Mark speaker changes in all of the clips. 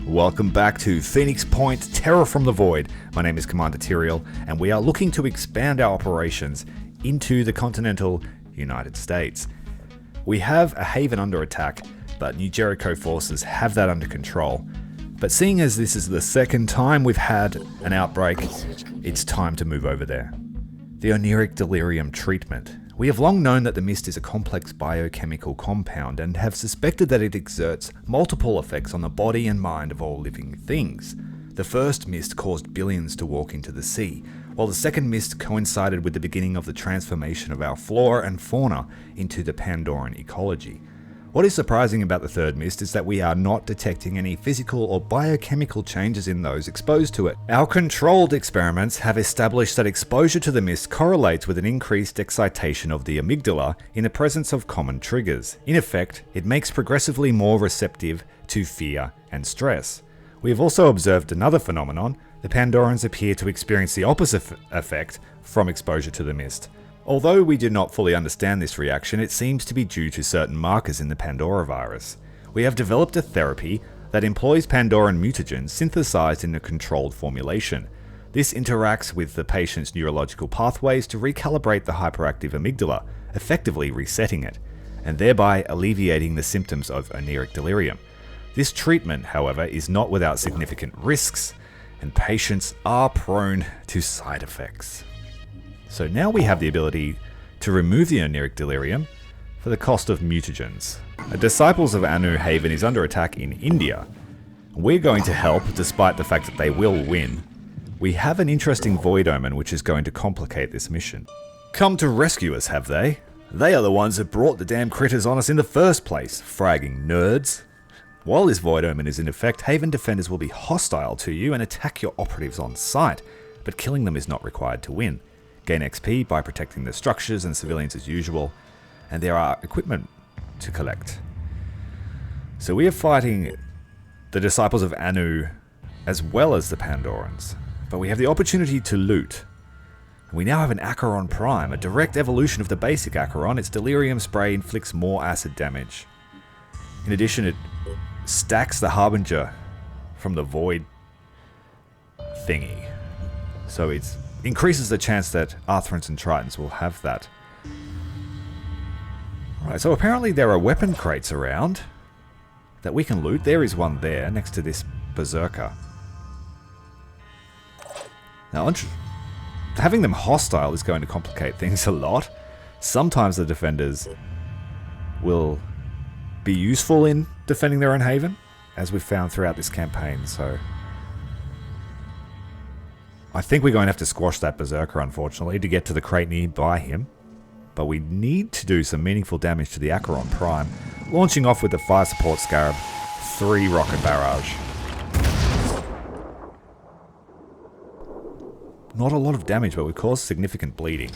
Speaker 1: Welcome back to Phoenix Point, Terror from the Void. My name is Commander Tyrael, and we are looking to expand our operations into the continental United States. We have a haven under attack, but New Jericho forces have that under control. But seeing as this is the second time we've had an outbreak, it's time to move over there. The Oneiric delirium treatment. We have long known that the mist is a complex biochemical compound and have suspected that it exerts multiple effects on the body and mind of all living things. The first mist caused billions to walk into the sea, while the second mist coincided with the beginning of the transformation of our flora and fauna into the Pandoran ecology. What is surprising about the third mist is that we are not detecting any physical or biochemical changes in those exposed to it. Our controlled experiments have established that exposure to the mist correlates with an increased excitation of the amygdala in the presence of common triggers. In effect, it makes progressively more receptive to fear and stress. We have also observed another phenomenon. The Pandorans appear to experience the opposite effect from exposure to the mist. Although we do not fully understand this reaction, it seems to be due to certain markers in the Pandora virus. We have developed a therapy that employs Pandoran mutagens synthesized in a controlled formulation. This interacts with the patient's neurological pathways to recalibrate the hyperactive amygdala, effectively resetting it, and thereby alleviating the symptoms of Oneiric delirium. This treatment, however, is not without significant risks, and patients are prone to side effects. So now we have the ability to remove the Oneiric delirium for the cost of mutagens. The Disciples of Anu Haven is under attack in India. We're going to help despite the fact that they will win. We have an interesting void omen which is going to complicate this mission. Come to rescue us, have they? They are the ones that brought the damn critters on us in the first place, fragging nerds. While this void omen is in effect, Haven defenders will be hostile to you and attack your operatives on sight, but killing them is not required to win. Gain XP by protecting the structures and civilians as usual, and there are equipment to collect. So we are fighting the Disciples of Anu as well as the Pandorans, but we have the opportunity to loot. We now have an Acheron Prime, a direct evolution of the basic Acheron. Its delirium spray inflicts more acid damage. In addition, it stacks the Harbinger from the Void thingy, so it's increases the chance that Arthrans and Tritons will have that. Alright, so apparently there are weapon crates around that we can loot. There is one there next to this Berserker. Now, having them hostile is going to complicate things a lot. Sometimes the defenders will be useful in defending their own haven, as we've found throughout this campaign, so I think we're going to have to squash that Berserker, unfortunately, to get to the crate nearby him. But we need to do some meaningful damage to the Acheron Prime, launching off with the Fire Support Scarab, 3 rocket barrage. Not a lot of damage, but we caused significant bleeding.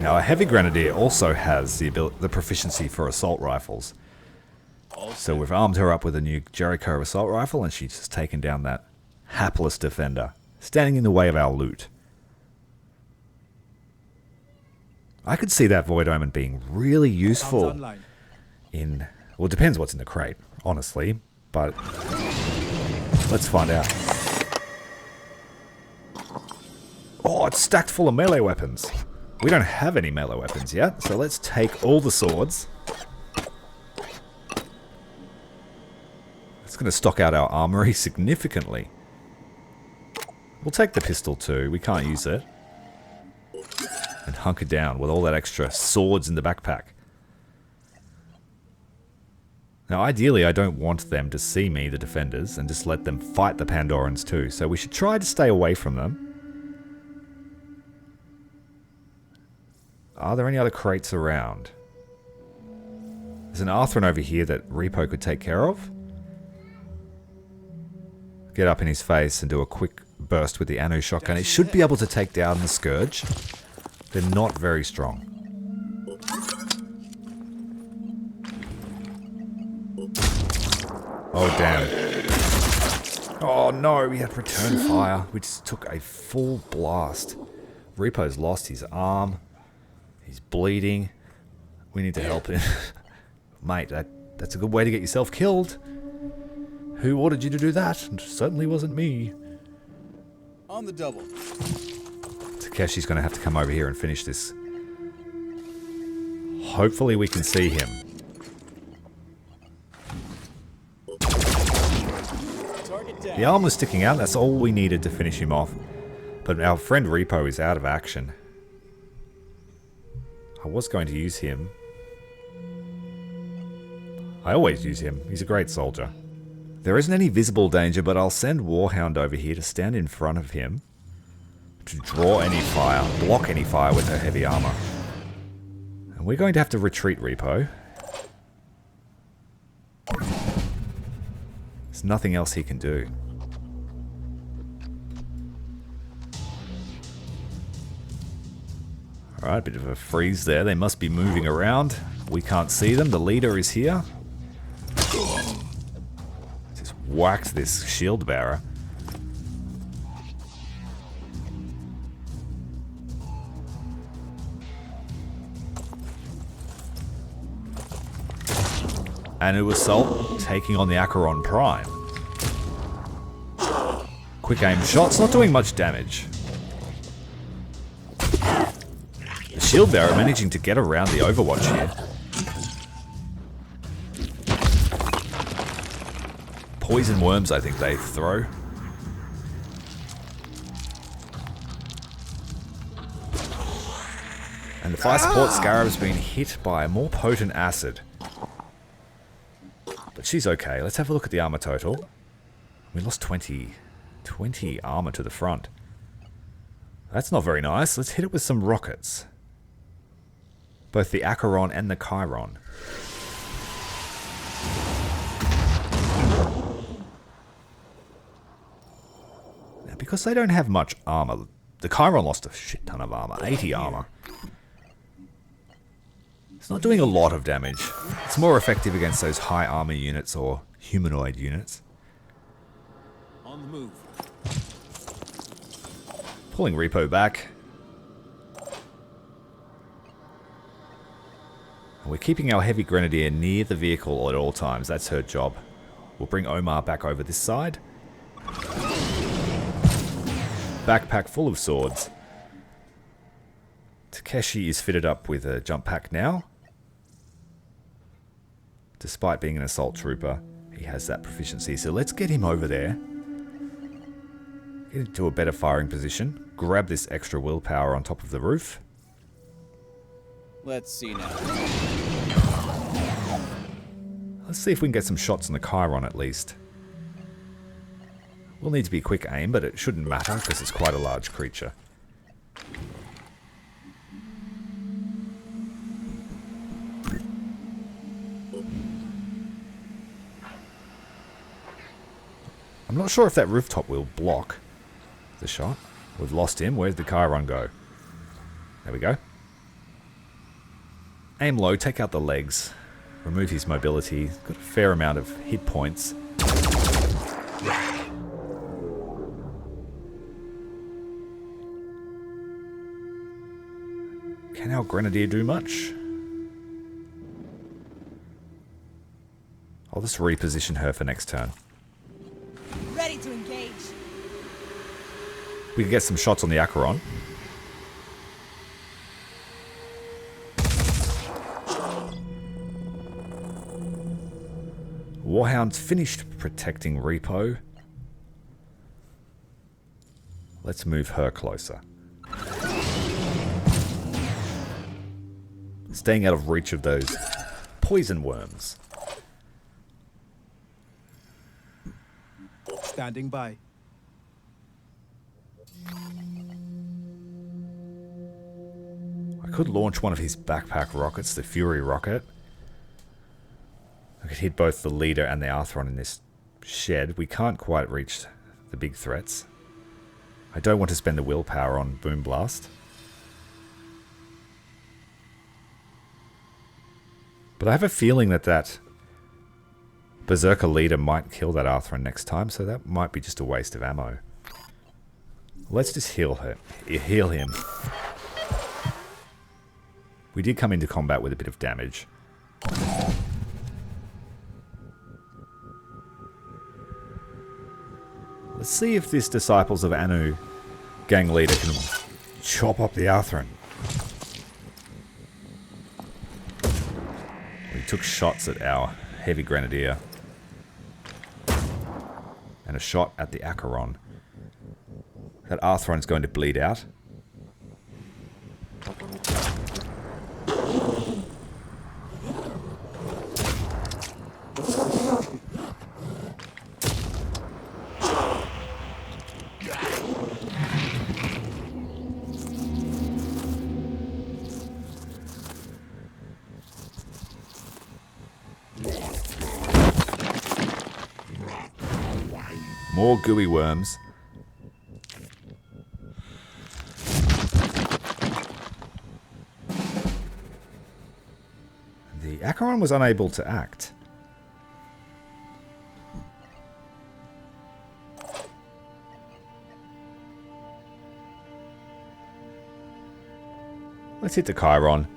Speaker 1: Now, a Heavy Grenadier also has the proficiency for assault rifles. So we've armed her up with a new Jericho assault rifle, and she's just taken down that hapless defender, standing in the way of our loot. I could see that Void Omen being really useful in... Well, it depends what's in the crate, honestly, but let's find out. Oh, it's stacked full of melee weapons. We don't have any melee weapons yet, so let's take all the swords. It's going to stock out our armory significantly. We'll take the pistol too, we can't use it. And hunker down with all that extra swords in the backpack. Now ideally I don't want them to see me, the defenders, and just let them fight the Pandorans too, so we should try to stay away from them. Are there any other crates around? There's an Arthran over here that Repo could take care of. Get up in his face and do a quick burst with the Anu shotgun. It should be able to take down the Scourge. They're not very strong. Oh, damn. Oh, no, we had return fire. We just took a full blast. Repo's lost his arm. He's bleeding. We need to help him. Mate, that's a good way to get yourself killed. Who ordered you to do that? It certainly wasn't me.
Speaker 2: On the double.
Speaker 1: Takeshi's going to have to come over here and finish this. Hopefully we can see him. The arm was sticking out. That's all we needed to finish him off. But our friend Repo is out of action. I was going to use him. I always use him. He's a great soldier. There isn't any visible danger, but I'll send Warhound over here to stand in front of him to draw any fire, block any fire with her heavy armor. And we're going to have to retreat, Repo. There's nothing else he can do. Alright, bit of a freeze there. They must be moving around. We can't see them. The leader is here. Just whacks this shield bearer. And it was Salt taking on the Acheron Prime. Quick aim shots, not doing much damage. The shield bearer managing to get around the Overwatch here. Poison worms, I think they throw. And the fire support Scarab's been hit by a more potent acid. But she's okay. Let's have a look at the armor total. We lost 20 armor to the front. That's not very nice. Let's hit it with some rockets. Both the Acheron and the Chiron. Now, because they don't have much armor, the Chiron lost a shit ton of armor. 80 armor. It's not doing a lot of damage. It's more effective against those high armor units or humanoid units.
Speaker 2: On the move.
Speaker 1: Pulling Repo back. And we're keeping our heavy grenadier near the vehicle at all times. That's her job. We'll bring Omar back over this side. Backpack full of swords. Takeshi is fitted up with a jump pack now. Despite being an assault trooper, he has that proficiency. So let's get him over there. Get into a better firing position. Grab this extra willpower on top of the roof.
Speaker 2: Let's see now.
Speaker 1: Let's see if we can get some shots on the Chiron at least. We'll need to be quick aim, but it shouldn't matter because it's quite a large creature. I'm not sure if that rooftop will block the shot. We've lost him. Where'd the Chiron go? There we go. Aim low, take out the legs. Remove his mobility. Got a fair amount of hit points. Can our Grenadier do much? I'll just reposition her for next turn.
Speaker 3: Ready to engage.
Speaker 1: We can get some shots on the Acheron. Warhound's finished protecting Repo. Let's move her closer. Staying out of reach of those poison worms.
Speaker 2: Standing by.
Speaker 1: I could launch one of his backpack rockets, the Fury rocket. I could hit both the leader and the Arthron in this shed. We can't quite reach the big threats. I don't want to spend the willpower on Boom Blast. But I have a feeling that Berserker leader might kill that Arthron next time, so that might be just a waste of ammo. Let's just heal him. We did come into combat with a bit of damage. Let's see if this Disciples of Anu gang leader can chop up the Arthran. We took shots at our heavy grenadier. And a shot at the Acheron. That Arthron's going to bleed out. More gooey worms. The Acheron was unable to act. Let's hit the Chiron,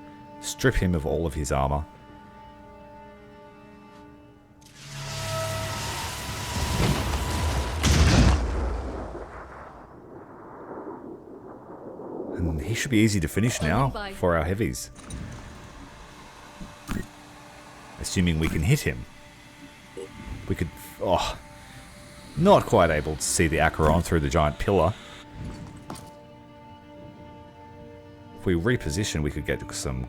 Speaker 1: strip him of all of his armor. And he should be easy to finish now for our heavies. Assuming we can hit him. We could... Oh, not quite able to see the Acheron through the giant pillar. If we reposition, we could get some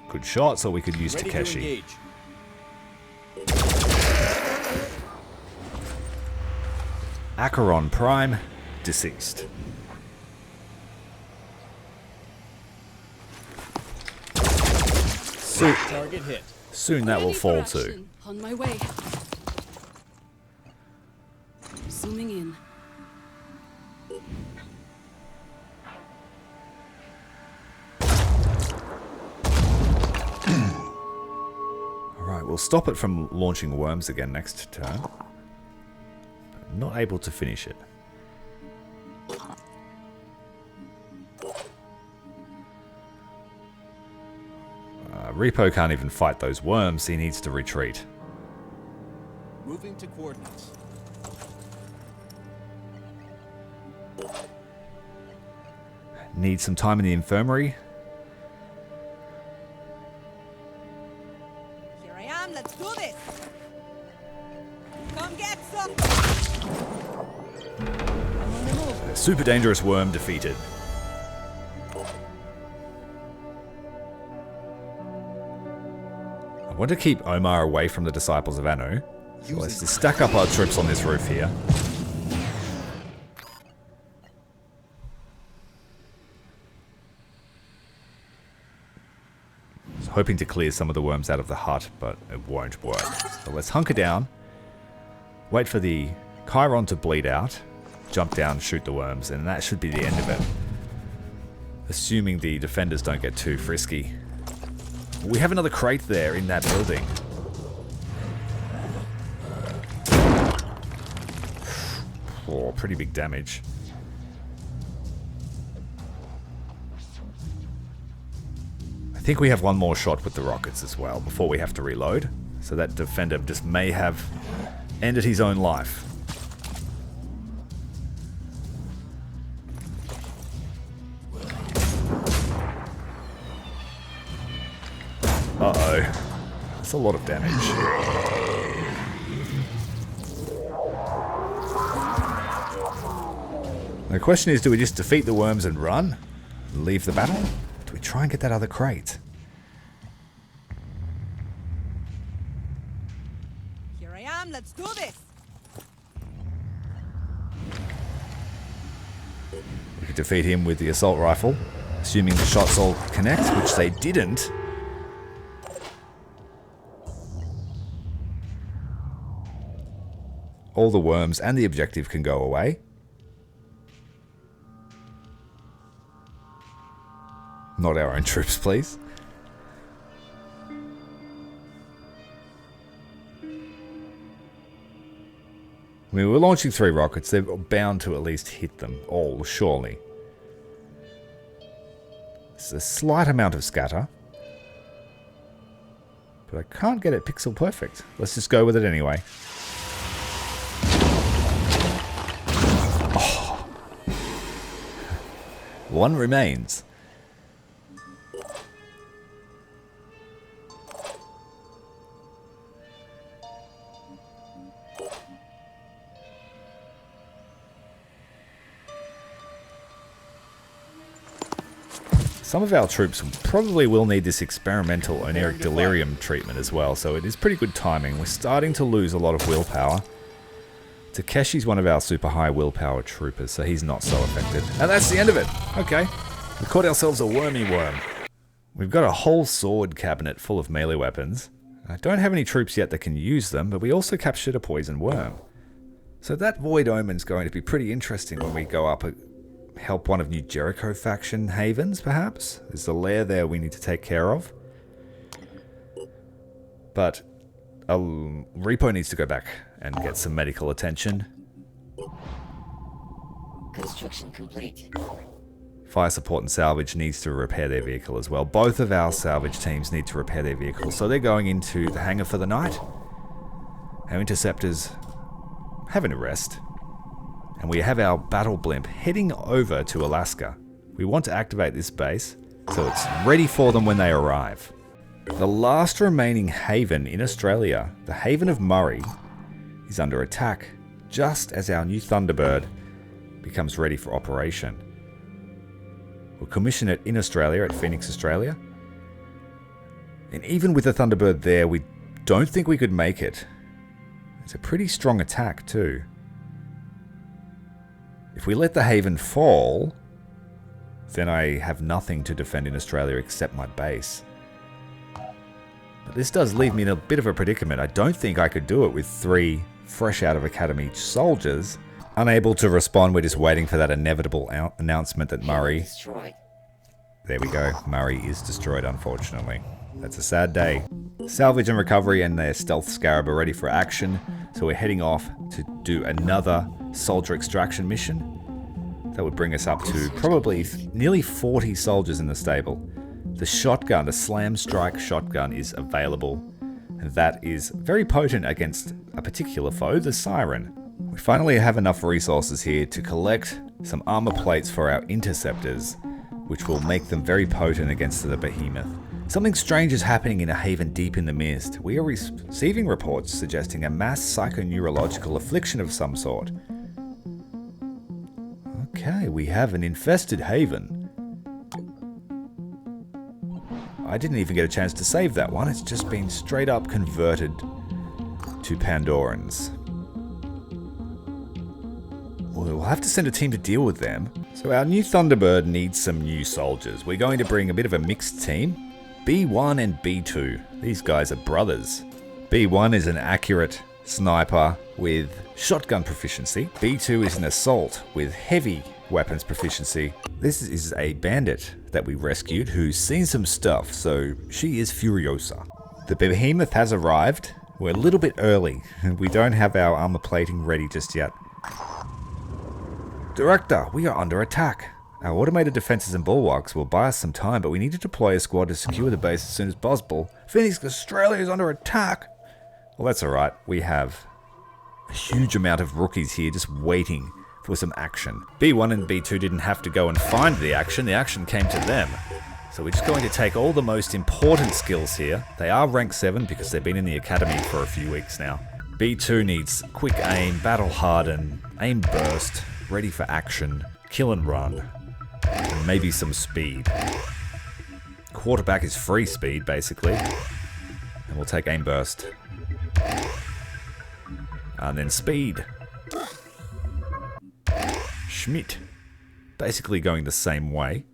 Speaker 1: good shots, or we could use Takeshi. Acheron Prime, deceased.
Speaker 2: Target hit.
Speaker 1: Soon that will fall too.
Speaker 4: On my way. Zooming in.
Speaker 1: Alright, we'll stop it from launching worms again next turn. But not able to finish it. Repo can't even fight those worms, he needs to retreat.
Speaker 2: Moving to coordinates.
Speaker 1: Need some time in the infirmary.
Speaker 3: Here I am, let's do this! Come get some! I'm on the move.
Speaker 1: Super dangerous worm defeated. I want to keep Omar away from the Disciples of Anu. So let's just stack up our troops on this roof here. So hoping to clear some of the worms out of the hut, but it won't work. So let's hunker down. Wait for the Chiron to bleed out. Jump down, shoot the worms, and that should be the end of it. Assuming the defenders don't get too frisky. We have another crate there in that building. Oh, pretty big damage. I think we have one more shot with the rockets as well before we have to reload. So that defender just may have ended his own life. Uh-oh. That's a lot of damage. The question is, do we just defeat the worms and run? Leave the battle? Do we try and get that other crate?
Speaker 3: Here I am, let's do this!
Speaker 1: We could defeat him with the assault rifle, assuming the shots all connect, which they didn't. All the worms and the objective can go away. Not our own troops, please. I mean, we're launching 3 rockets. They're bound to at least hit them all, surely. It's a slight amount of scatter. But I can't get it pixel perfect. Let's just go with it anyway. Oh. One remains. Some of our troops probably will need this experimental Oneiric delirium treatment as well, so it is pretty good timing. We're starting to lose a lot of willpower. Takeshi's one of our super high willpower troopers, so he's not so affected. And that's the end of it! Okay. We caught ourselves a wormy worm. We've got a whole sword cabinet full of melee weapons. I don't have any troops yet that can use them, but we also captured a poison worm. So that Void Omen's going to be pretty interesting when we go up help one of New Jericho faction havens, perhaps? There's a lair there we need to take care of. But Repo needs to go back and get some medical attention.
Speaker 5: Construction complete.
Speaker 1: Fire support and salvage needs to repair their vehicle as well. Both of our salvage teams need to repair their vehicles, so they're going into the hangar for the night. Our interceptors having a rest. And we have our battle blimp heading over to Alaska. We want to activate this base so it's ready for them when they arrive. The last remaining haven in Australia, the Haven of Murray, is under attack just as our new Thunderbird becomes ready for operation. We'll commission it in Australia at Phoenix, Australia. And even with the Thunderbird there, we don't think we could make it. It's a pretty strong attack too. If we let the Haven fall, then I have nothing to defend in Australia except my base. But this does leave me in a bit of a predicament. I don't think I could do it with 3 fresh out of academy soldiers. Unable to respond, we're just waiting for that inevitable announcement that Murray...
Speaker 5: Destroyed.
Speaker 1: There we go. Murray is destroyed, unfortunately. That's a sad day. Salvage and recovery and their stealth scarab are ready for action, so we're heading off to do another soldier extraction mission. That would bring us up to probably nearly 40 soldiers in the stable. The shotgun, the slam strike shotgun, is available, and that is very potent against a particular foe, the Siren. We finally have enough resources here to collect some armor plates for our interceptors, which will make them very potent against the behemoth. Something strange is happening in a haven deep in the mist. We are receiving reports suggesting a mass psychoneurological affliction of some sort. Okay, we have an infested haven. I didn't even get a chance to save that one. It's just been straight up converted to Pandorans. We'll have to send a team to deal with them. So our new Thunderbird needs some new soldiers. We're going to bring a bit of a mixed team. B1 and B2. These guys are brothers. B1 is an accurate sniper with shotgun proficiency. B2 is an assault with heavy weapons proficiency. This is a bandit that we rescued who's seen some stuff, so she is Furiosa. The behemoth has arrived. We're a little bit early. We don't have our armor plating ready just yet. Director, we are under attack. Our automated defenses and bulwarks will buy us some time, but we need to deploy a squad to secure the base as soon as possible. Phoenix, Australia is under attack. Well, that's alright. We have a huge amount of rookies here just waiting for some action. B1 and B2 didn't have to go and find the action came to them. So we're just going to take all the most important skills here. They are rank 7 because they've been in the academy for a few weeks now. B2 needs quick aim, battle harden, aim burst, ready for action, kill and run, and maybe some speed. Quarterback is free speed, basically. And we'll take aim burst. And then speed. Schmidt. Basically going the same way.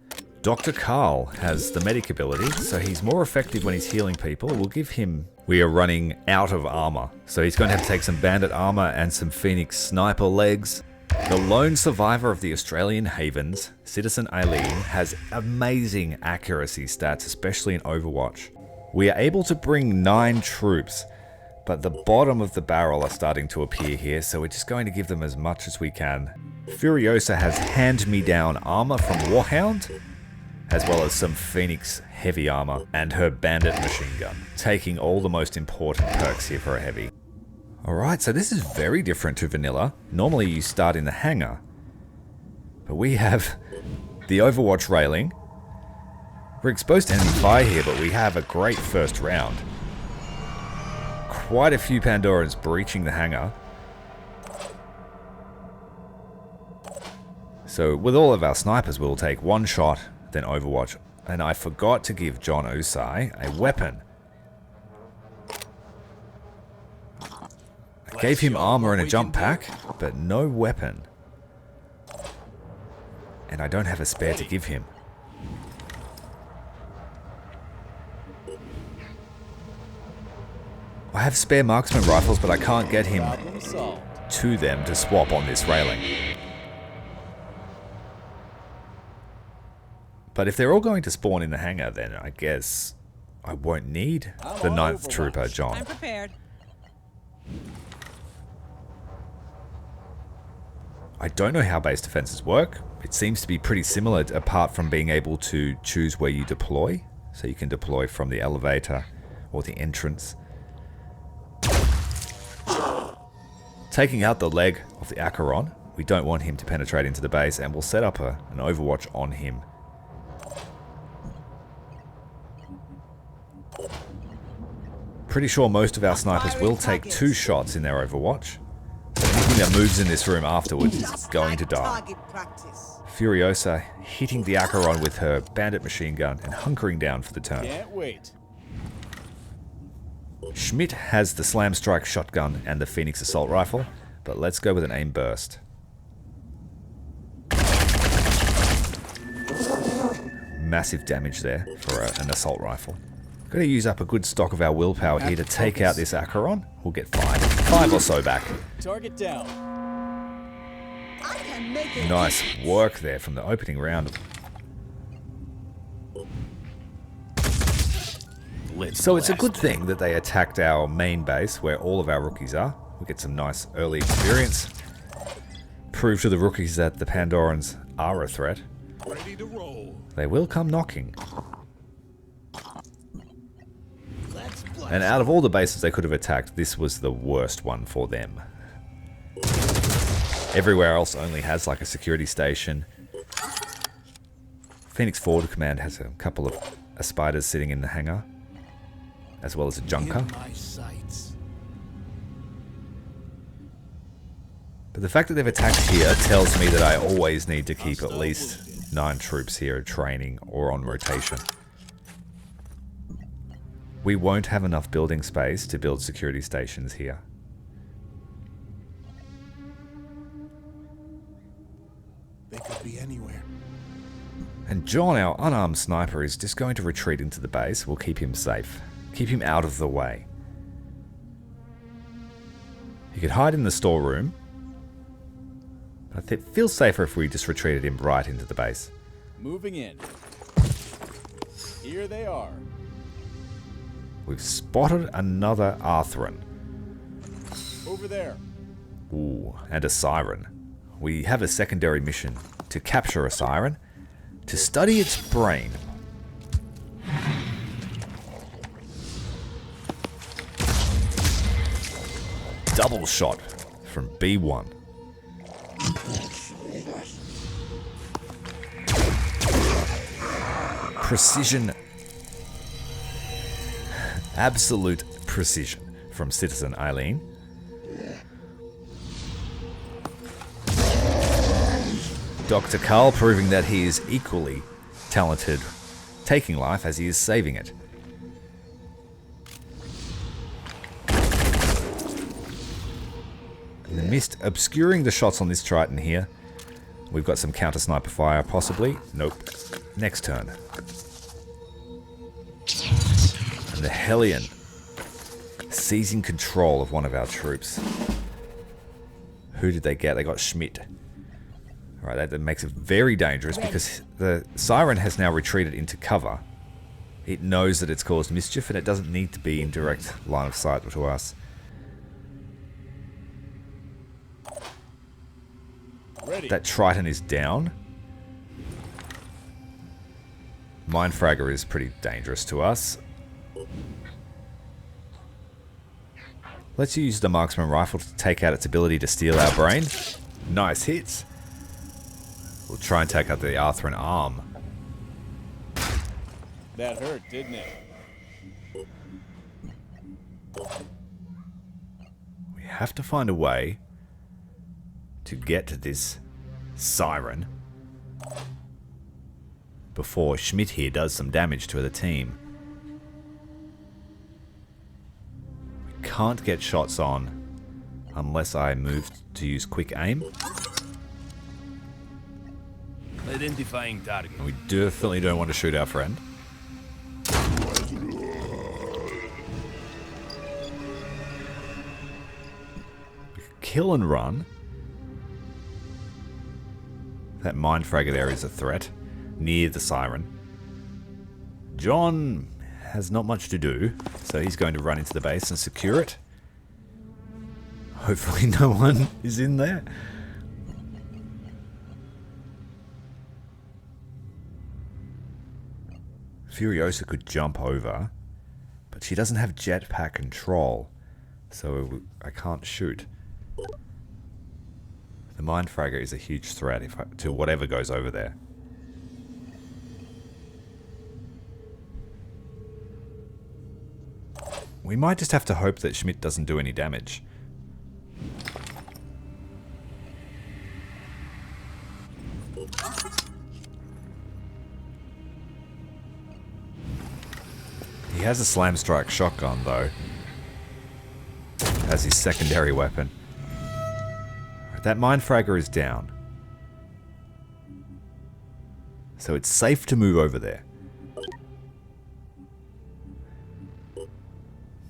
Speaker 1: Dr. Carl has the medic ability, so he's more effective when he's healing people. We'll give him... We are running out of armor, so he's going to have to take some bandit armor and some Phoenix sniper legs. The lone survivor of the Australian havens, Citizen Eileen, has amazing accuracy stats, especially in Overwatch. We are able to bring 9 troops, but the bottom of the barrel are starting to appear here, so we're just going to give them as much as we can. Furiosa has hand-me-down armor from Warhound, as well as some Phoenix heavy armor and her bandit machine gun, taking all the most important perks here for a heavy. Alright, so this is very different to vanilla. Normally you start in the hangar, but we have the Overwatch railing. We're exposed to enemy fire here, but we have a great first round. Quite a few Pandorans breaching the hangar. So with all of our snipers, we'll take one shot, then Overwatch. And I forgot to give John Osai a weapon. I gave him armor and a jump pack, but no weapon. And I don't have a spare to give him. I have spare marksman rifles, but I can't get him to them to swap on this railing. But if they're all going to spawn in the hangar, then I guess I won't need the 9th Trooper, John.
Speaker 3: I'm prepared.
Speaker 1: I don't know how base defenses work. It seems to be pretty similar, apart from being able to choose where you deploy. So you can deploy from the elevator or the entrance. Taking out the leg of the Acheron. We don't want him to penetrate into the base, and we'll set up an Overwatch on him. Pretty sure most of our snipers will take 2 shots in their Overwatch. So anything that moves in this room afterwards is going to die. Furiosa hitting the Acheron with her bandit machine gun and hunkering down for the turn.
Speaker 2: Can't wait.
Speaker 1: Schmidt has the Slam Strike shotgun and the Phoenix assault rifle, but let's go with an aim burst. Massive damage there for an assault rifle. Gotta use up a good stock of our willpower here to take out this Acheron. We'll get 5 or so back.
Speaker 2: Target down.
Speaker 3: I can make it.
Speaker 1: Nice work there from the opening round. So it's a good thing that they attacked our main base where all of our rookies are. We get some nice early experience. Prove to the rookies that the Pandorans are a threat.
Speaker 2: Ready to roll.
Speaker 1: They will come knocking. And out of all the bases they could have attacked, this was the worst one for them. Everywhere else only has like a security station. Phoenix Forward Command has a couple of spiders sitting in the hangar, as well as a junker. But the fact that they've attacked here tells me that I always need to keep at least 9 troops here training or on rotation. We won't have enough building space to build security stations here.
Speaker 2: They could be anywhere.
Speaker 1: And John, our unarmed sniper, is just going to retreat into the base. We'll keep him safe. Keep him out of the way. He could hide in the storeroom. But it feels safer if we just retreated him right into the base.
Speaker 2: Moving in. Here they are.
Speaker 1: We've spotted another Arthurian.
Speaker 2: Over there.
Speaker 1: Ooh, and a siren. We have a secondary mission to capture a siren, to study its brain. Double shot from B1. Precision. Absolute precision from Citizen Eileen. Dr. Carl proving that he is equally talented taking life as he is saving it. In the mist obscuring the shots on this Triton here. We've got some counter sniper fire possibly. Nope. Next turn. And the Hellion seizing control of one of our troops. Who did they get? They got Schmidt. Alright, that makes it very dangerous because the siren has now retreated into cover. It knows that it's caused mischief and it doesn't need to be in direct line of sight to us.
Speaker 2: Ready.
Speaker 1: That Triton is down. Mindfragger is pretty dangerous to us. Let's use the marksman rifle to take out its ability to steal our brain. Nice hits. We'll try and take out the Arthurian arm.
Speaker 2: That hurt, didn't it?
Speaker 1: We have to find a way to get to this siren before Schmidt here does some damage to the team. We can't get shots on unless I move to use quick aim.
Speaker 6: Identifying target.
Speaker 1: And we definitely don't want to shoot our friend. Kill and run. That mindfragger there is a threat. Near the siren. John has not much to do, so he's going to run into the base and secure it. Hopefully no one is in there. Furiosa could jump over, but she doesn't have jetpack control, so I can't shoot. The mindfragger is a huge threat to whatever goes over there. We might just have to hope that Schmidt doesn't do any damage. He has a slam strike shotgun though, as his secondary weapon. That mindfragger is down, so it's safe to move over there.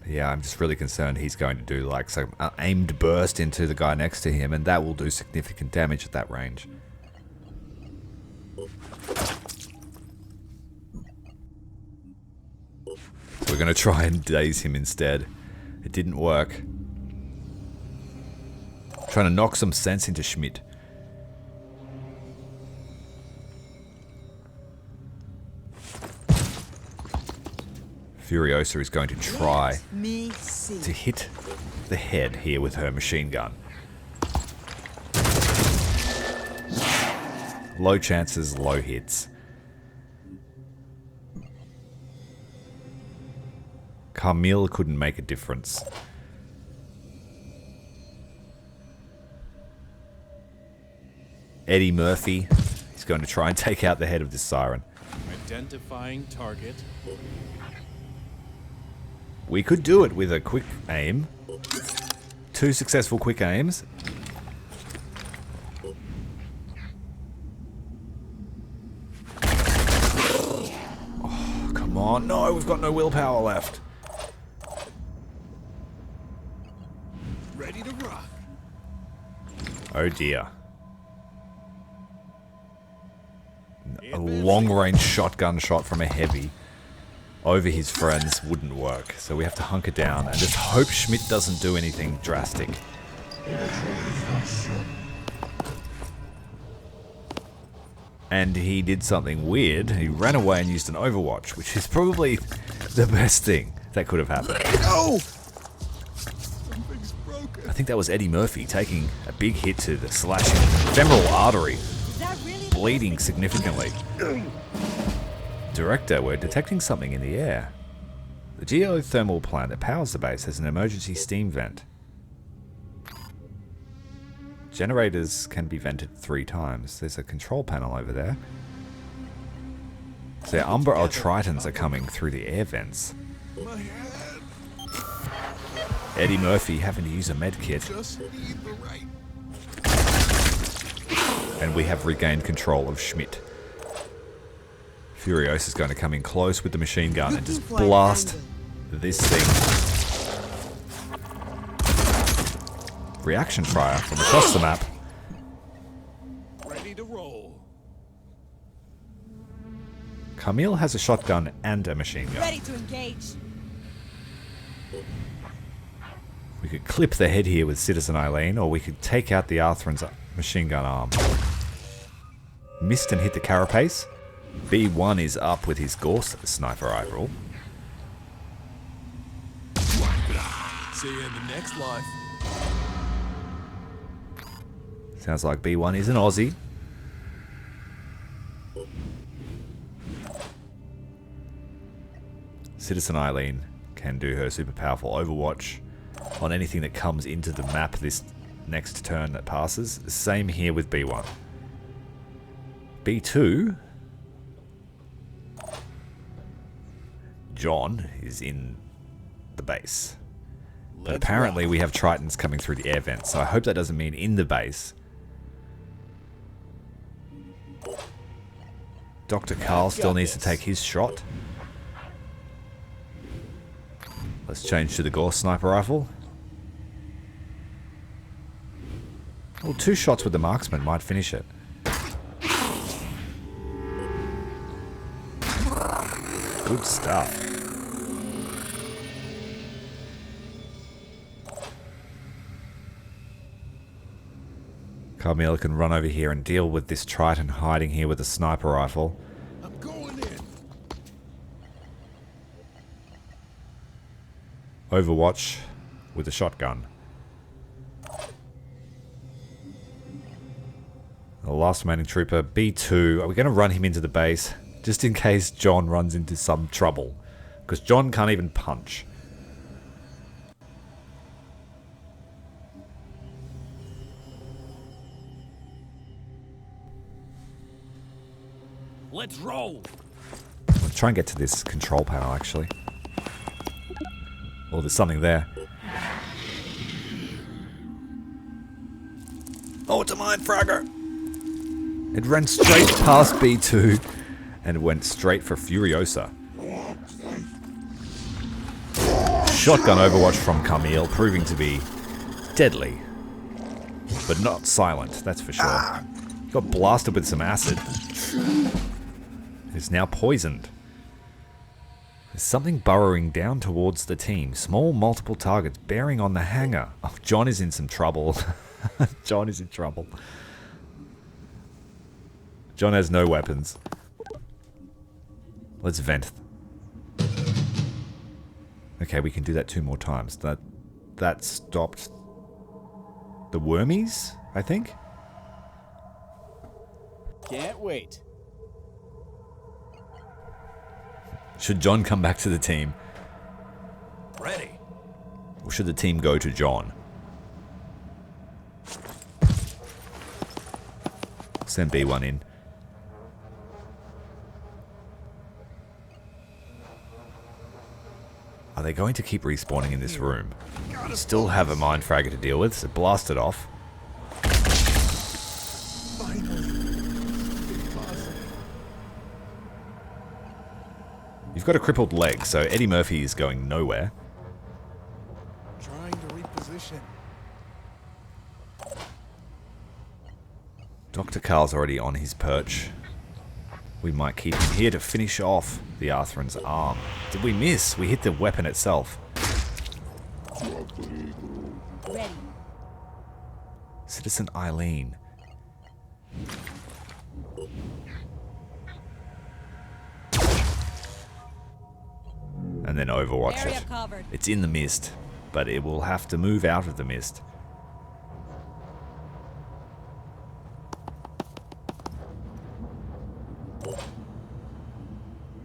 Speaker 1: Yeah, I'm just really concerned he's going to do like some aimed burst into the guy next to him, and that will do significant damage at that range. We're going to try and daze him instead. It didn't work. Trying to knock some sense into Schmidt. Furiosa is going to try to hit the head here with her machine gun. Low chances, low hits. Camille couldn't make a difference. Eddie Murphy is going to try and take out the head of this siren.
Speaker 2: Identifying target.
Speaker 1: We could do it with a quick aim. 2 successful quick aims. Oh, come on. No, we've got no willpower left.
Speaker 2: Ready to rock.
Speaker 1: Oh dear. A long-range shotgun shot from a heavy over his friends wouldn't work, so we have to hunker down and just hope Schmidt doesn't do anything drastic. And he did something weird. He ran away and used an Overwatch, which is probably the best thing that could have happened.
Speaker 2: Oh!
Speaker 1: I think that was Eddie Murphy taking a big hit to the slashing femoral artery, bleeding significantly. Director, we're detecting something in the air. The geothermal plant that powers the base has an emergency steam vent. Generators can be vented 3 times. There's a control panel over there. So Umbra or Tritons are coming through the air vents.
Speaker 2: My head.
Speaker 1: Eddie Murphy having to use a med kit.
Speaker 2: Just need the right.
Speaker 1: And we have regained control of Schmidt. Furiosa is going to come in close with the machine gun and just blast this thing. Reaction fire from across the map.
Speaker 2: Ready to roll.
Speaker 1: Camille has a shotgun and a machine gun.
Speaker 3: Ready to engage.
Speaker 1: We could clip the head here with Citizen Eileen, or we could take out the Arthurian's machine gun arm. Missed and hit the carapace. B1 is up with his Gorse sniper rifle.
Speaker 2: See you in the next life.
Speaker 1: Sounds like B1 is an Aussie. Citizen Eileen can do her super powerful overwatch on anything that comes into the map this next turn that passes. Same here with B1. B2, John is in the base. But apparently we have Tritons coming through the air vent, so I hope that doesn't mean in the base. Dr. Carl still needs to take his shot. Let's change to the Gorse sniper rifle. Well, 2 shots with the marksman might finish it. Good stuff. Carmela can run over here and deal with this Triton hiding here with a sniper rifle.
Speaker 2: I'm going in.
Speaker 1: Overwatch with a shotgun. The last remaining trooper, B2. Are we going to run him into the base? Just in case John runs into some trouble. Because John can't even punch.
Speaker 6: Let's roll.
Speaker 1: Let's try and get to this control panel, actually. Oh, there's something there. Oh, it's a mine fragger! It ran straight past B2 and went straight for Furiosa. Shotgun overwatch from Camille, proving to be deadly. But not silent, that's for sure. He got blasted with some acid. Is now poisoned. There's something burrowing down towards the team. Small multiple targets bearing on the hangar. Oh, John is in some trouble. John is in trouble. John has no weapons. Let's vent. Okay, we can do that 2 more times. That stopped the wormies, I think.
Speaker 2: Can't wait.
Speaker 1: Should John come back to the team?
Speaker 6: Ready.
Speaker 1: Or should the team go to John? Send B1 in. Are they going to keep respawning in this room? Still have a mine fragger to deal with, so blast it off. You've got a crippled leg, so Eddie Murphy is going nowhere.
Speaker 2: Trying to reposition.
Speaker 1: Dr. Carl's already on his perch. We might keep him here to finish off the Arthur's arm. Did we miss? We hit the weapon itself.
Speaker 3: Ready.
Speaker 1: Citizen Eileen. And then overwatch
Speaker 3: Area
Speaker 1: it.
Speaker 3: covered.
Speaker 1: It's in the mist, but it will have to move out of the mist.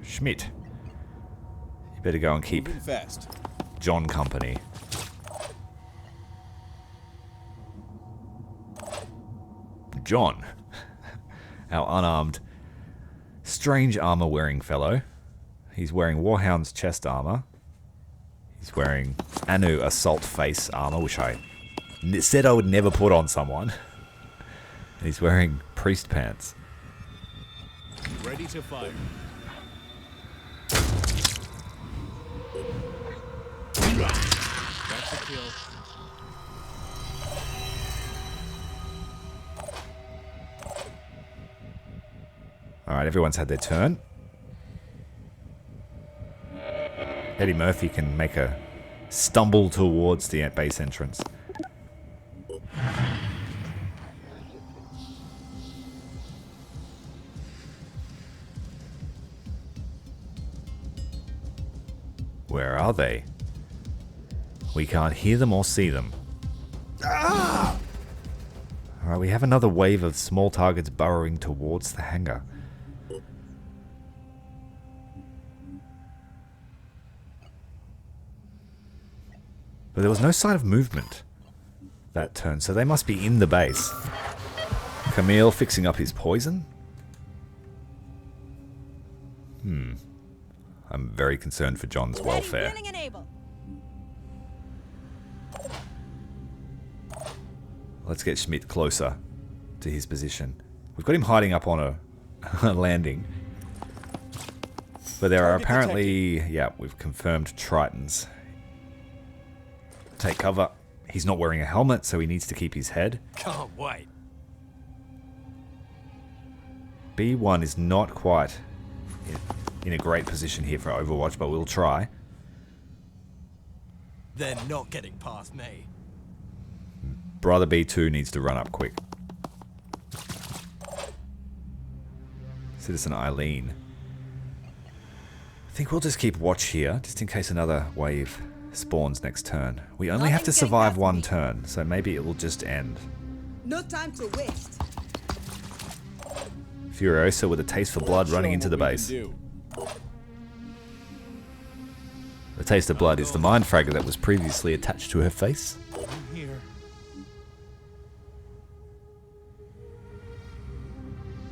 Speaker 1: Schmidt. You better go and keep
Speaker 2: Moving fast.
Speaker 1: John company. John. Our unarmed, strange armor wearing fellow. He's wearing Warhound's chest armor. He's wearing Anu assault face armor, which I said I would never put on someone. And he's wearing priest pants.
Speaker 2: Ready to fire. That's a kill.
Speaker 1: Alright, everyone's had their turn. Eddie Murphy can make a stumble towards the base entrance. are they? We can't hear them or see them. Alright, we have another wave of small targets burrowing towards the hangar. But there was no sign of movement that turn, so they must be in the base. Camille fixing up his poison? I'm very concerned for John's welfare. Let's get Schmidt closer to his position. We've got him hiding up on a landing. But there are apparently, yeah, we've confirmed Tritons. Take cover. He's not wearing a helmet, so he needs to keep his head.
Speaker 6: Can't wait.
Speaker 1: B1 is not quite in a great position here for Overwatch, but we'll try.
Speaker 6: They're not getting past me.
Speaker 1: Brother B2 needs to run up quick. Citizen Eileen. I think we'll just keep watch here, just in case another wave spawns next turn. We only have to survive one turn, so maybe it will just end.
Speaker 3: No time to waste.
Speaker 1: Furiosa with a taste for blood running into the base. The taste of blood is the mind fragger that was previously attached to her face.
Speaker 2: Here.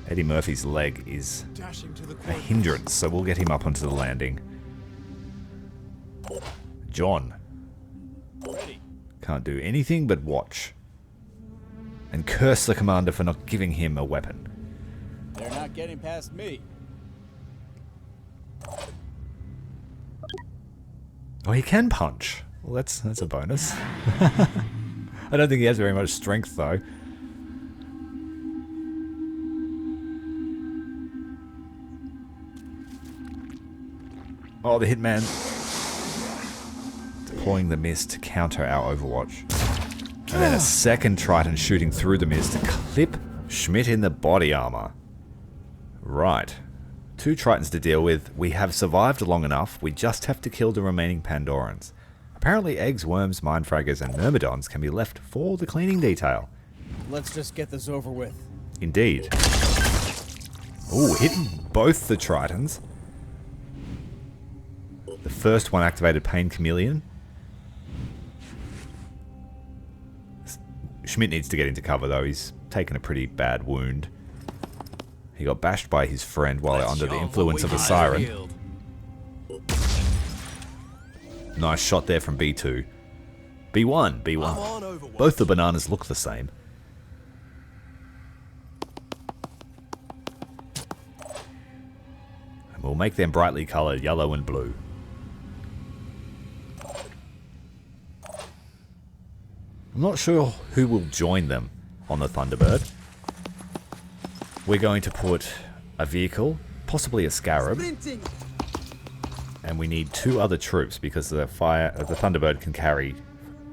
Speaker 1: Eddie Murphy's leg is
Speaker 2: Dashing to the
Speaker 1: a hindrance, so we'll get him up onto the landing. John.
Speaker 2: Ready.
Speaker 1: Can't do anything but watch. And curse the commander for not giving him a weapon.
Speaker 2: They're not getting past me.
Speaker 1: Oh, he can punch. Well, that's a bonus. I don't think he has very much strength, though. Oh, the hitman. Deploying the mist to counter our Overwatch. And then a second Triton shooting through the mist to clip Schmidt in the body armor. Right. 2 Tritons to deal with. We have survived long enough. We just have to kill the remaining Pandorans. Apparently eggs, worms, mindfraggers, and myrmidons can be left for the cleaning detail.
Speaker 2: Let's just get this over with.
Speaker 1: Indeed. Ooh, hitting both the Tritons. The first one activated Pain Chameleon. Schmidt needs to get into cover, though. He's taken a pretty bad wound. He got bashed by his friend while under the influence of a siren. Nice shot there from B2. B1, B1. Both the bananas look the same. And we'll make them brightly coloured yellow and blue. I'm not sure who will join them on the Thunderbird. We're going to put a vehicle, possibly a Scarab, and we need 2 other troops because the Thunderbird can carry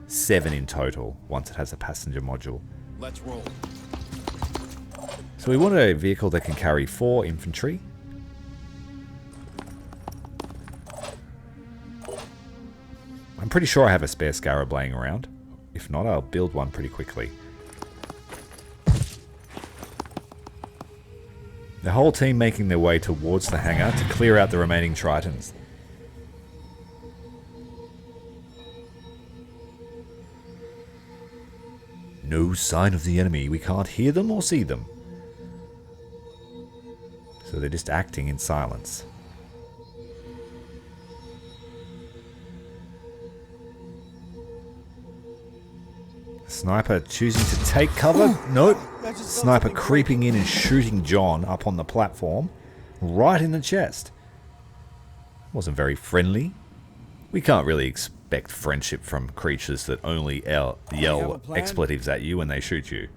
Speaker 1: 7 in total once it has a passenger module.
Speaker 2: Let's roll.
Speaker 1: So we want a vehicle that can carry 4 infantry. I'm pretty sure I have a spare Scarab laying around. If not, I'll build one pretty quickly. The whole team making their way towards the hangar to clear out the remaining Tritons. No sign of the enemy. We can't hear them or see them. So they're just acting in silence. Sniper choosing to take cover. Nope. Sniper creeping in and shooting John up on the platform. Right in the chest. Wasn't very friendly. We can't really expect friendship from creatures that only yell expletives at you when they shoot you.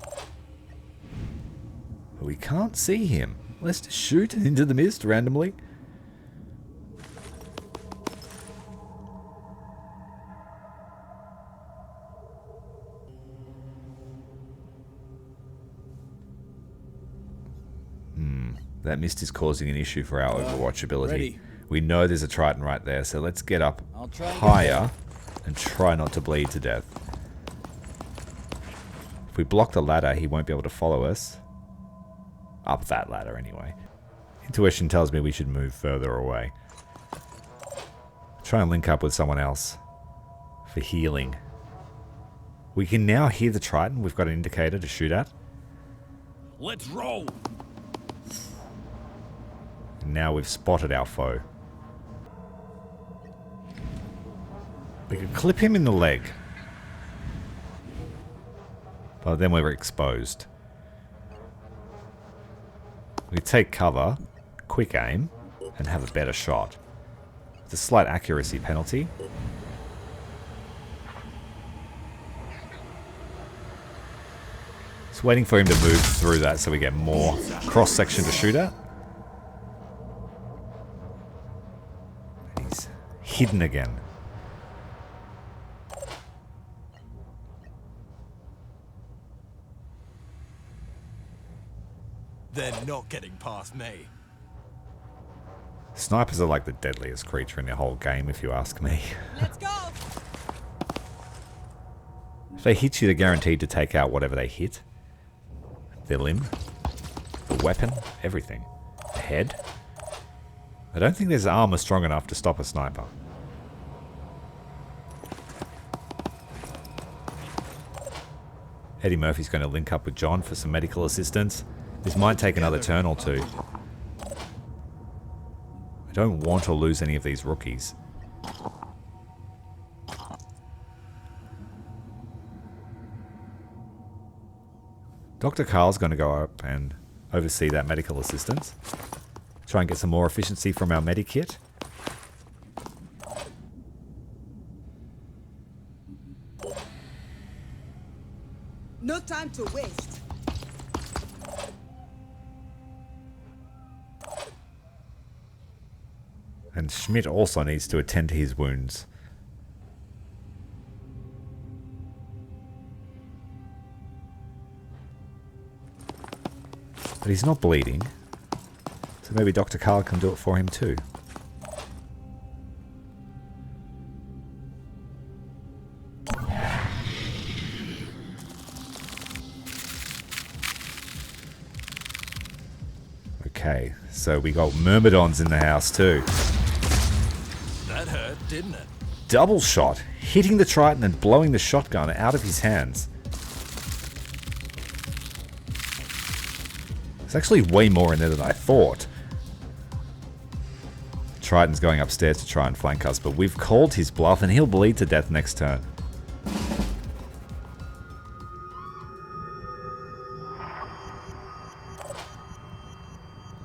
Speaker 1: But we can't see him. Let's just shoot into the mist randomly. That mist is causing an issue for our overwatchability.
Speaker 2: ready.
Speaker 1: We know there's a Triton right there, so let's get up
Speaker 2: I'll try and get
Speaker 1: higher and try not to bleed to death. If we block the ladder, he won't be able to follow us. Up that ladder, anyway. Intuition tells me we should move further away. Try and link up with someone else for healing. We can now hear the Triton. We've got an indicator to shoot at.
Speaker 6: Let's roll.
Speaker 1: And now we've spotted our foe. We could clip him in the leg. But then we're exposed. We take cover, quick aim, and have a better shot. It's a slight accuracy penalty. Just waiting for him to move through that so we get more cross-section to shoot at. And he's hidden again.
Speaker 6: They're not getting past me.
Speaker 1: Snipers are like the deadliest creature in the whole game, if you ask me.
Speaker 3: Let's go!
Speaker 1: If they hit you, they're guaranteed to take out whatever they hit. Their limb, the weapon, everything. The head. I don't think there's armor strong enough to stop a sniper. Eddie Murphy's going to link up with John for some medical assistance. This might take another turn or two. I don't want to lose any of these rookies. Dr. Carl's going to go up and oversee that medical assistance. Try and get some more efficiency from our medikit.
Speaker 3: No time to waste.
Speaker 1: And Schmidt also needs to attend to his wounds. But he's not bleeding. So maybe Dr. Carl can do it for him too. Okay, so we got Myrmidons in the house too.
Speaker 6: That hurt, didn't it?
Speaker 1: Double shot, hitting the Triton and blowing the shotgun out of his hands. There's actually way more in there than I thought. Triton's going upstairs to try and flank us, but we've called his bluff and he'll bleed to death next turn.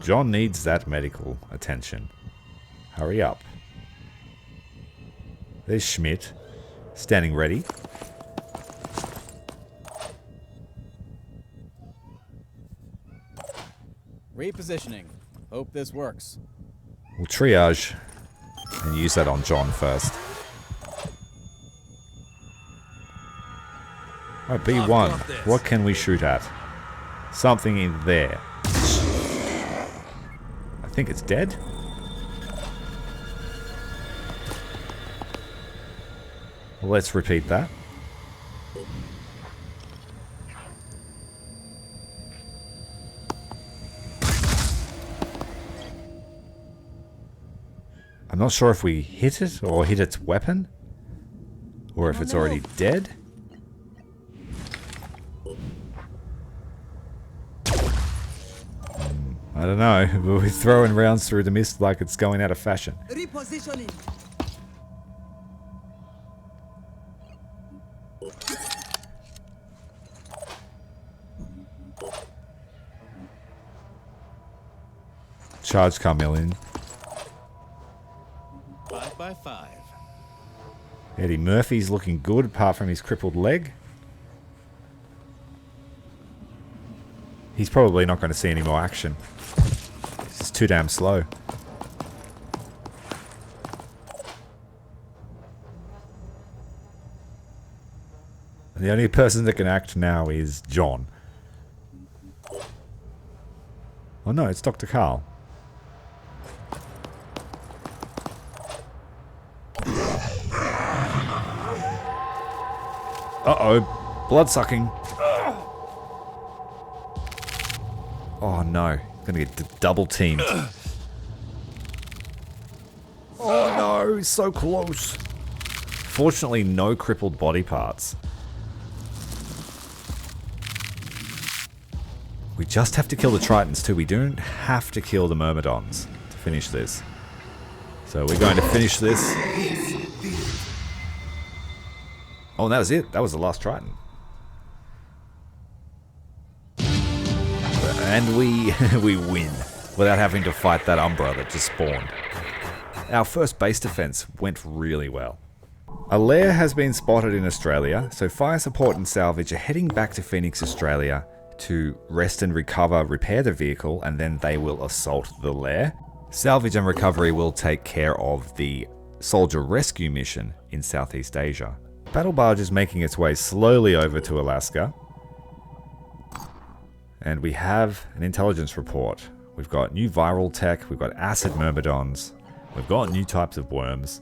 Speaker 1: John needs that medical attention. Hurry up. There's Schmidt, standing ready.
Speaker 2: Repositioning. Hope this works.
Speaker 1: We'll triage and use that on John first. Alright, B1. What can we shoot at? Something in there. I think it's dead. Well, let's repeat that. I'm not sure if we hit it or hit its weapon, or if it's already dead. I don't know, but we're throwing rounds through the mist like it's going out of fashion.
Speaker 3: Repositioning.
Speaker 1: Charge come in.
Speaker 2: 5 by 5.
Speaker 1: Eddie Murphy's looking good apart from his crippled leg. He's probably not going to see any more action. He's just too damn slow. And the only person that can act now is John. Oh no, it's Dr. Carl. Uh-oh. Blood sucking. Oh no. Gonna get double teamed. Oh no, so close. Fortunately, no crippled body parts. We just have to kill the Tritons too. We don't have to kill the Myrmidons to finish this. So we're going to finish this. Oh, and that was it. That was the last Triton. And we win without having to fight that Umbra that just spawned. Our first base defense went really well. A lair has been spotted in Australia, so fire support and salvage are heading back to Phoenix, Australia to rest and recover, repair the vehicle, and then they will assault the lair. Salvage and recovery will take care of the soldier rescue mission in Southeast Asia. Battle barge is making its way slowly over to Alaska. And we have an intelligence report. We've got new viral tech, we've got acid myrmidons, we've got new types of worms.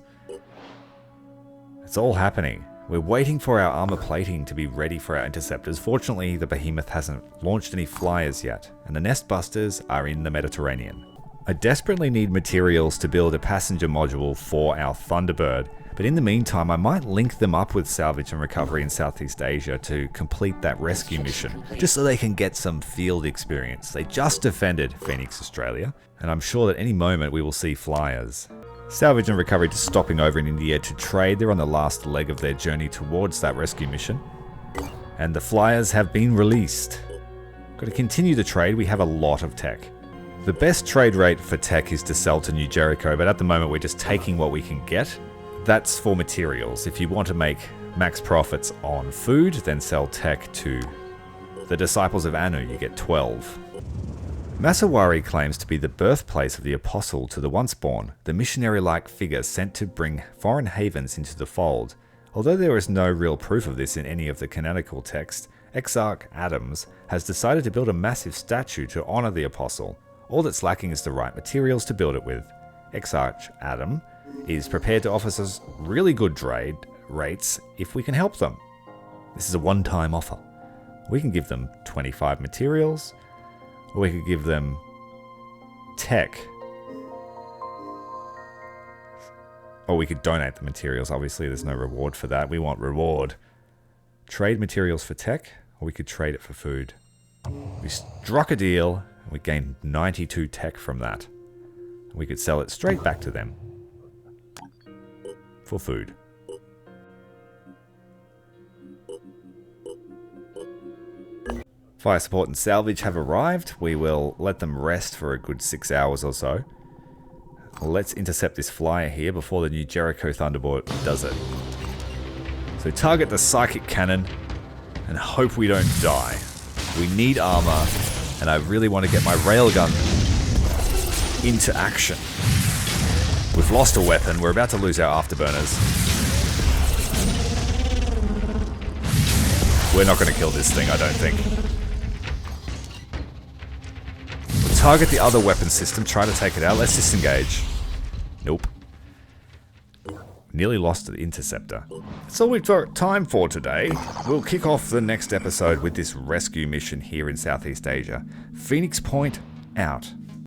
Speaker 1: It's all happening. We're waiting for our armor plating to be ready for our interceptors. Fortunately, the behemoth hasn't launched any flyers yet, and the nest busters are in the Mediterranean. I desperately need materials to build a passenger module for our Thunderbird, but in the meantime I might link them up with salvage and recovery in Southeast Asia to complete that rescue mission, just so they can get some field experience. They just defended Phoenix, Australia, and I'm sure that any moment we will see flyers. Salvage and recovery just stopping over in India to trade. They're on the last leg of their journey towards that rescue mission. And the flyers have been released. Got to continue the trade. We have a lot of tech. The best trade rate for tech is to sell to New Jericho, but at the moment we're just taking what we can get. That's for materials. If you want to make max profits on food, then sell tech to the Disciples of Anu. You get 12. Masawari claims to be the birthplace of the apostle to the once-born, the missionary-like figure sent to bring foreign havens into the fold. Although there is no real proof of this in any of the canonical texts, Exarch Adams has decided to build a massive statue to honor the apostle. All that's lacking is the right materials to build it with. Exarch Adam is prepared to offer us really good trade rates if we can help them. This is a one-time offer. We can give them 25 materials, or we could give them tech. Or we could donate the materials. Obviously, there's no reward for that. We want reward. Trade materials for tech, or we could trade it for food. We struck a deal, and we gained 92 tech from that. We could sell it straight back to them. For food. Fire support and salvage have arrived. We will let them rest for a good 6 hours or so. Let's intercept this flyer here before the new Jericho Thunderbolt does it. So target the psychic cannon and hope we don't die. We need armor, and I really want to get my railgun into action. We've lost a weapon. We're about to lose our afterburners. We're not going to kill this thing, I don't think. We'll target the other weapon system, try to take it out. Let's disengage. Nope. Nearly lost the interceptor. That's all we've got time for today. We'll kick off the next episode with this rescue mission here in Southeast Asia. Phoenix Point, out.